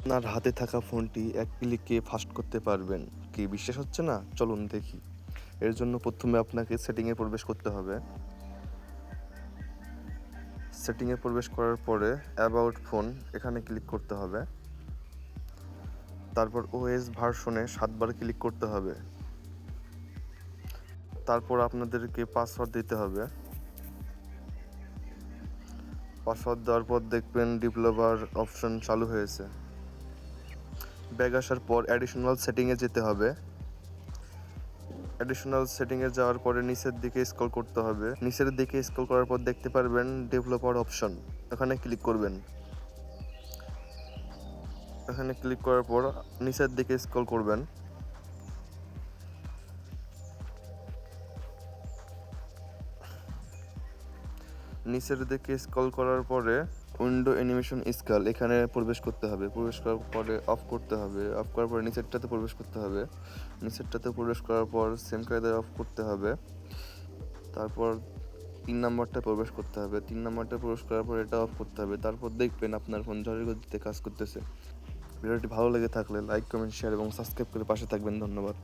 আপনার হাতে থাকা ফোনটি এক ক্লিকে ফাস্ট করতে পারবেন। কি বিশ্বাস হচ্ছে না? চলুন দেখি। এর জন্য প্রথমে আপনাকে সেটিংয়ে প্রবেশ করতে হবে। সেটিংয়ে প্রবেশ করার পরে অ্যাবাউট ফোন এখানে ক্লিক করতে হবে। তারপর ওএস ভার্সনে ৭ বার ক্লিক করতে হবে। তারপর আপনাদেরকে পাসওয়ার্ড দিতে হবে। পাসওয়ার্ড দেওয়ার পর দেখবেন ডেভেলপার অপশন চালু হয়েছে। ব্যাক আসার পর অ্যাডিশনাল সেটিংয়ে যেতে হবে। অ্যাডিশনাল সেটিংয়ে যাওয়ার পরে নিচের দিকে স্ক্রল করতে হবে। নিচের দিকে স্ক্রল করার পর দেখতে পারবেন ডেভেলপার অপশন, এখানে ক্লিক করবেন। এখানে ক্লিক করার পর নিচের দিকে স্ক্রল করবেন। নিচের দিকে স্ক্রল করার পরে উইন্ডো অ্যানিমেশন স্কেল এখানে প্রবেশ করতে হবে। প্রবেশ করার পরে অফ করতে হবে। অফ করার পরে নিচেরটাতে প্রবেশ করতে হবে। নিচেরটাতে প্রবেশ করার পর সেম কায়দায় অফ করতে হবে। তারপর ৩ নাম্বারটা প্রবেশ করতে হবে। ৩ নাম্বারটা প্রবেশ করার পর এটা অফ করতে হবে। তারপর দেখবেন আপনার ফোন ঝড়ের গতিতে কাজ করতেছে। ভিডিওটি ভালো লেগে থাকলে লাইক, কমেন্ট, শেয়ার এবং সাবস্ক্রাইব করে পাশে থাকবেন। ধন্যবাদ।